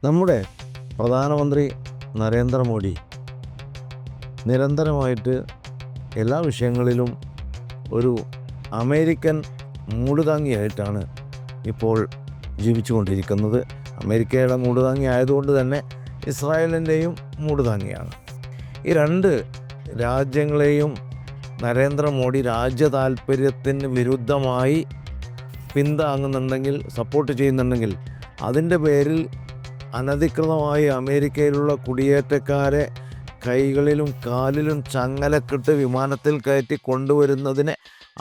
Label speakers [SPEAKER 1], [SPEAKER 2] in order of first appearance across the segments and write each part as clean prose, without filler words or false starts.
[SPEAKER 1] നമ്മുടെ പ്രധാനമന്ത്രി നരേന്ദ്രമോദി നിരന്തരമായിട്ട് എല്ലാ വിഷയങ്ങളിലും ഒരു അമേരിക്കൻ മൂടുതാങ്ങിയായിട്ടാണ് ഇപ്പോൾ ജീവിച്ചുകൊണ്ടിരിക്കുന്നത്. അമേരിക്കയുടെ മൂടുതാങ്ങി ആയതുകൊണ്ട് തന്നെ ഇസ്രായേലിൻ്റെയും മൂടുതാങ്ങിയാണ്. ഈ രണ്ട് രാജ്യങ്ങളെയും നരേന്ദ്രമോദി രാജ്യ താൽപ്പര്യത്തിന് വിരുദ്ധമായി പിന്താങ്ങുന്നുണ്ടെങ്കിൽ, സപ്പോർട്ട് ചെയ്യുന്നുണ്ടെങ്കിൽ, അതിൻ്റെ പേരിൽ അനധികൃതമായി അമേരിക്കയിലുള്ള കുടിയേറ്റക്കാരെ കൈകളിലും കാലിലും ചങ്ങലക്കിട്ട് വിമാനത്തിൽ കയറ്റി കൊണ്ടുവരുന്നതിനെ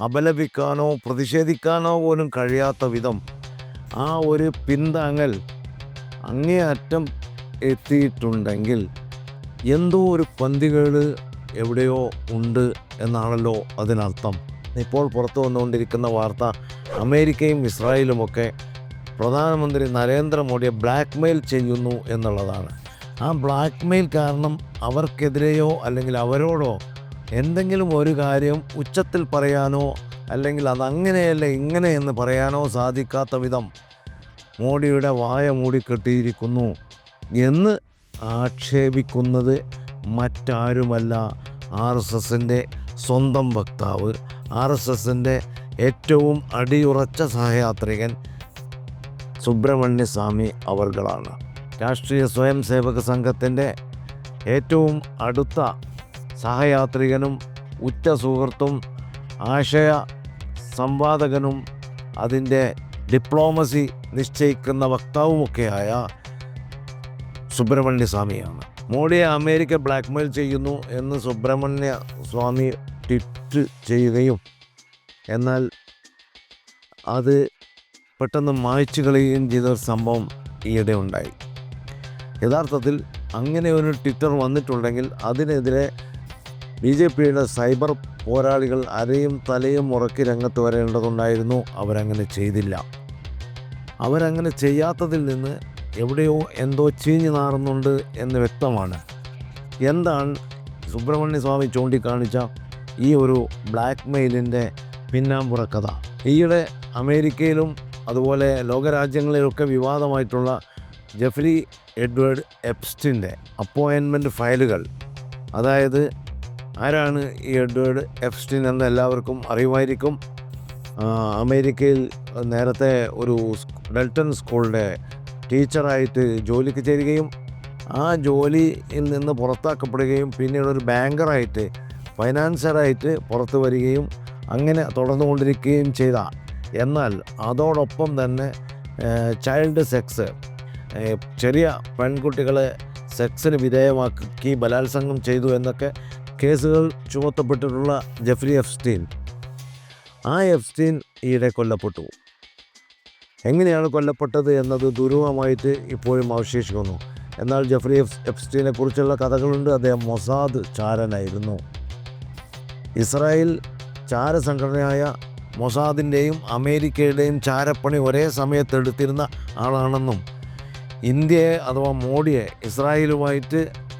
[SPEAKER 1] അപലപിക്കാനോ പ്രതിഷേധിക്കാനോ പോലും കഴിയാത്ത വിധം ആ ഒരു പിന്താങ്ങൽ അങ്ങേയറ്റം എത്തിയിട്ടുണ്ടെങ്കിൽ എന്തോ ഒരു പന്തികേട് എവിടെയോ ഉണ്ട് എന്നാണല്ലോ അതിനർത്ഥം. ഇപ്പോൾ പുറത്തു വന്നുകൊണ്ടിരിക്കുന്ന വാർത്ത അമേരിക്കയും ഇസ്രായേലുമൊക്കെ പ്രധാനമന്ത്രി നരേന്ദ്രമോദിയെ ബ്ലാക്ക്മെയിൽ ചെയ്യുന്നു എന്നുള്ളതാണ്. ആ ബ്ലാക്ക്മെയിൽ കാരണം അവർക്കെതിരെയോ അല്ലെങ്കിൽ അവരോടോ എന്തെങ്കിലും ഒരു കാര്യം ഉച്ചത്തിൽ പറയാനോ അല്ലെങ്കിൽ അതങ്ങനെയല്ല ഇങ്ങനെയെന്ന് പറയാനോ സാധിക്കാത്ത വിധം മോഡിയുടെ വായ മൂടിക്കെട്ടിയിരിക്കുന്നു എന്ന് ആക്ഷേപിക്കുന്നത് മറ്റാരുമല്ല, RSSൻ്റെ സ്വന്തം വക്താവ്, RSSൻ്റെ ഏറ്റവും അടിയുറച്ച സഹയാത്രികൻ സുബ്രഹ്മണ്യ സ്വാമി അവർകളാണ്. രാഷ്ട്രീയ സ്വയം സേവക സംഘത്തിൻ്റെ ഏറ്റവും അടുത്ത സഹയാത്രികനും ഉറ്റ സുഹൃത്തും ആശയ സംവാദകനും അതിൻ്റെ ഡിപ്ലോമസി നിശ്ചയിക്കുന്ന വക്താവുമൊക്കെയായ സുബ്രഹ്മണ്യ സ്വാമിയാണ്. മോഡിയെ അമേരിക്ക ബ്ലാക്ക്മെയിൽ ചെയ്യുന്നു എന്ന് സുബ്രഹ്മണ്യ സ്വാമി ട്വീറ്റ് ചെയ്യുകയും എന്നാൽ അത് പെട്ടെന്ന് മായ്ച്ചു കളയുകയും ചെയ്ത ഒരു സംഭവം ഈയിടെ ഉണ്ടായി. യഥാർത്ഥത്തിൽ അങ്ങനെ ഒരു ട്വിറ്റർ വന്നിട്ടുണ്ടെങ്കിൽ അതിനെതിരെ BJPയുടെ സൈബർ പോരാളികൾ അരയും തലയും ഉറക്കി രംഗത്ത് വരേണ്ടതുണ്ടായിരുന്നു. അവരങ്ങനെ ചെയ്തില്ല. അവരങ്ങനെ ചെയ്യാത്തതിൽ നിന്ന് എവിടെയോ എന്തോ ചീഞ്ഞു നാറുന്നുണ്ട് എന്ന് വ്യക്തമാണ്. എന്താണ് സുബ്രഹ്മണ്യ സ്വാമി ചൂണ്ടിക്കാണിച്ച ഈ ഒരു ബ്ലാക്ക് മെയിലിൻ്റെ പിന്നാമ്പുറ കഥ? ഈയിടെ അമേരിക്കയിലും അതുപോലെ ലോകരാജ്യങ്ങളിലൊക്കെ വിവാദമായിട്ടുള്ള ജെഫ്രി എഡ്വേർഡ് എപ്സ്റ്റീൻ്റെ അപ്പോയിൻമെൻറ്റ് ഫയലുകൾ, അതായത് ആരാണ് ഈ എഡ്വേർഡ് എപ്സ്റ്റീൻ എന്ന് എല്ലാവർക്കും അറിയുമായിരിക്കും. അമേരിക്കയിൽ നേരത്തെ ഒരു ഡൽട്ടൺ സ്കൂളിൻ്റെ ടീച്ചറായിട്ട് ജോലിക്ക് ചേരുകയും ആ ജോലിയിൽ നിന്ന് പുറത്താക്കപ്പെടുകയും പിന്നീട് ഒരു ബാങ്കറായിട്ട് ഫൈനാൻസറായിട്ട് പുറത്തു വരികയും അങ്ങനെ തുടർന്നുകൊണ്ടിരിക്കുകയും ചെയ്ത, എന്നാൽ അതോടൊപ്പം തന്നെ ചൈൽഡ് സെക്സ്, ചെറിയ പെൺകുട്ടികളെ സെക്സിന് വിധേയമാക്കി ബലാത്സംഗം ചെയ്തു എന്നൊക്കെ കേസുകൾ ചുമത്തപ്പെട്ടിട്ടുള്ള ജെഫ്രി എപ്സ്റ്റീൻ, ആ എപ്സ്റ്റീൻ ഈയിടെ കൊല്ലപ്പെട്ടു. എങ്ങനെയാണ് കൊല്ലപ്പെട്ടത് എന്നത് ദുരൂഹമായിട്ട് ഇപ്പോഴും അവശേഷിക്കുന്നു. എന്നാൽ ജെഫ്രി എപ്സ്റ്റീനെ കുറിച്ചുള്ള കഥകളുണ്ട്. അദ്ദേഹം മൊസാദ് ചാരനായിരുന്നു. ഇസ്രായേൽ ചാരസംഘടനയായ മൊസാദിൻ്റെയും അമേരിക്കയുടെയും ചാരപ്പണി ഒരേ സമയത്ത് എടുത്തിരുന്ന ആളാണെന്നും ഇന്ത്യയെ അഥവാ മോഡിയെ ഇസ്രായേലുമായിട്ട്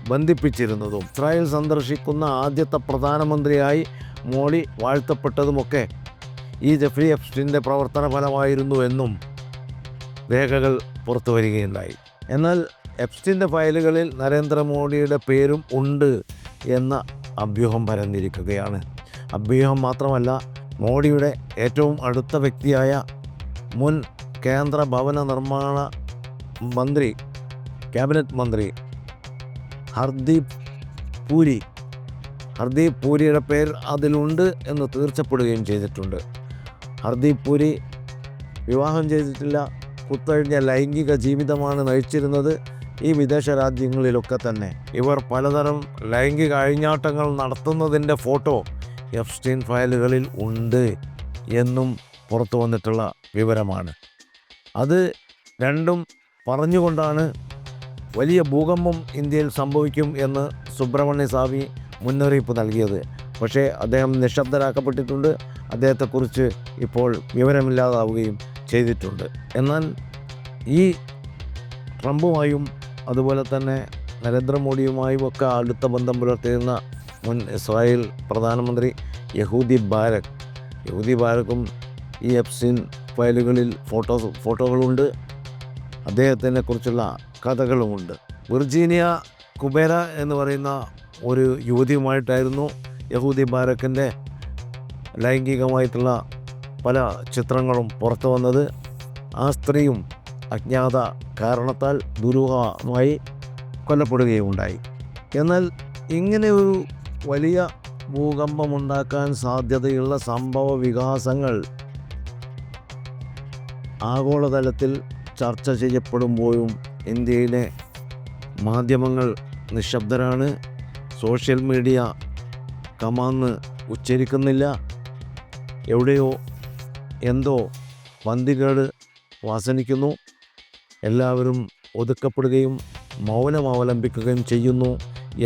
[SPEAKER 1] ബന്ധിപ്പിച്ചിരുന്നതും ഇസ്രായേൽ സന്ദർശിക്കുന്ന ആദ്യത്തെ പ്രധാനമന്ത്രിയായി മോഡി വാഴ്ത്തപ്പെട്ടതുമൊക്കെ ഈ ജെഫ്രി എപ്സ്റ്റീൻ്റെ പ്രവർത്തന ഫലമായിരുന്നു എന്നും രേഖകൾ പുറത്തു വരികയുണ്ടായി. എന്നാൽ എപ്സ്റ്റീൻ്റെ ഫയലുകളിൽ നരേന്ദ്രമോദിയുടെ പേരും ഉണ്ട് എന്ന അഭ്യൂഹം പരന്നിരിക്കുകയാണ്. അഭ്യൂഹം മാത്രമല്ല, മോഡിയുടെ ഏറ്റവും അടുത്ത വ്യക്തിയായ മുൻ കേന്ദ്ര ഭവന നിർമ്മാണ മന്ത്രി, ക്യാബിനറ്റ് മന്ത്രി ഹർദീപ് പുരിയുടെ പേര് അതിലുണ്ട് എന്ന് തീർച്ചപ്പെടുകയും ചെയ്തിട്ടുണ്ട്. ഹർദീപ് പുരി വിവാഹം ചെയ്തിട്ടില്ല, കുത്തഴിഞ്ഞ ലൈംഗിക ജീവിതമാണ് നയിച്ചിരുന്നത് ഈ വിദേശ രാജ്യങ്ങളിലൊക്കെ തന്നെ. ഇവർ പലതരം ലൈംഗിക അഴിഞ്ഞാട്ടങ്ങൾ നടത്തുന്നതിൻ്റെ ഫോട്ടോ എപ്സ്റ്റീൻ ഫയലുകളിൽ ഉണ്ട് എന്നും പുറത്തു വന്നിട്ടുള്ള വിവരമാണ്. അത് രണ്ടും പറഞ്ഞുകൊണ്ടാണ് വലിയ ഭൂകമ്പം ഇന്ത്യയിൽ സംഭവിക്കും എന്ന് സുബ്രഹ്മണ്യ സ്വാമി മുന്നറിയിപ്പ് നൽകിയത്. പക്ഷേ അദ്ദേഹം നിശബ്ദരാക്കപ്പെട്ടിട്ടുണ്ട്. അദ്ദേഹത്തെക്കുറിച്ച് ഇപ്പോൾ വിവരമില്ലാതാവുകയും ചെയ്തിട്ടുണ്ട്. എന്നാൽ ഈ ട്രംപുമായും അതുപോലെ തന്നെ നരേന്ദ്രമോദിയുമായും ഒക്കെ അടുത്ത ബന്ധം പുലർത്തിയിരുന്ന മുൻ ഇസ്രായേൽ പ്രധാനമന്ത്രി യഹൂദി ബാരക്കും ഈ എപ്സ്റ്റീൻ ഫയലുകളിൽ ഫോട്ടോകളുണ്ട്. അദ്ദേഹത്തിനെ കുറിച്ചുള്ള കഥകളുമുണ്ട്. വിർജീനിയ കുബേര എന്ന് പറയുന്ന ഒരു യുവതിയുമായിട്ടായിരുന്നു യഹൂദി ബാരക്കിൻ്റെ ലൈംഗികമായിട്ടുള്ള പല ചിത്രങ്ങളും പുറത്തു വന്നത്. ആ സ്ത്രീയും അജ്ഞാത കാരണത്താൽ ദുരൂഹമായി കൊല്ലപ്പെടുകയുണ്ടായി. എന്നാൽ ഇങ്ങനെ ഒരു വലിയ ഭൂകമ്പമുണ്ടാക്കാൻ സാധ്യതയുള്ള സംഭവ വികാസങ്ങൾ ആഗോളതലത്തിൽ ചർച്ച ചെയ്യപ്പെടുമ്പോഴും ഇന്ത്യയിലെ മാധ്യമങ്ങൾ നിശബ്ദരാണ്. Social media കമാന്ന് ഉച്ചരിക്കുന്നില്ല. എവിടെയോ എന്തോ പന്തികേട് വാസനിക്കുന്നു. എല്ലാവരും ഒതുക്കപ്പെടുകയും മൗനം അവലംബിക്കുകയും ചെയ്യുന്നു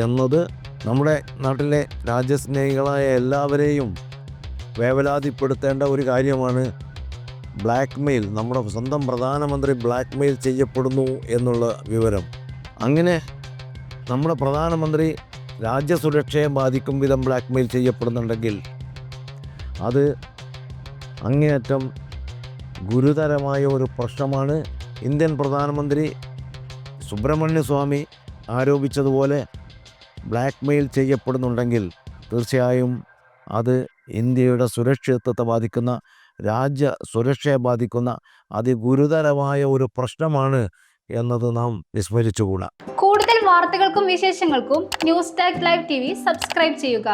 [SPEAKER 1] എന്നത് നമ്മുടെ നാട്ടിലെ രാജ്യസ്നേഹികളായ എല്ലാവരെയും വേവലാതിപ്പെടുത്തേണ്ട ഒരു കാര്യമാണ്. ബ്ലാക്ക് മെയിൽ, നമ്മുടെ സ്വന്തം പ്രധാനമന്ത്രി ബ്ലാക്ക് മെയിൽ ചെയ്യപ്പെടുന്നു എന്നുള്ള വിവരം. അങ്ങനെ നമ്മുടെ പ്രധാനമന്ത്രി രാജ്യസുരക്ഷയെ ബാധിക്കും വിധം ബ്ലാക്ക് മെയിൽ ചെയ്യപ്പെടുന്നുണ്ടെങ്കിൽ അത് അങ്ങേയറ്റം ഗുരുതരമായ ഒരു പ്രശ്നമാണ്. ഇന്ത്യൻ പ്രധാനമന്ത്രി സുബ്രഹ്മണ്യ സ്വാമി ആരോപിച്ചതുപോലെ ബ്ലാക്ക് മെയിൽ ചെയ്യപ്പെടുന്നുണ്ടെങ്കിൽ തീർച്ചയായും അത് ഇന്ത്യയുടെ സുരക്ഷിതത്വത്തെ ബാധിക്കുന്ന, രാജ്യ സുരക്ഷയെ ബാധിക്കുന്ന അതിഗുരുതരമായ ഒരു പ്രശ്നമാണ് എന്നത് നാം വിസ്മരിച്ചുകൂടാ.
[SPEAKER 2] കൂടുതൽ വാർത്തകൾക്കും വിശേഷങ്ങൾക്കും news tag live TV subscribe ചെയ്യുക.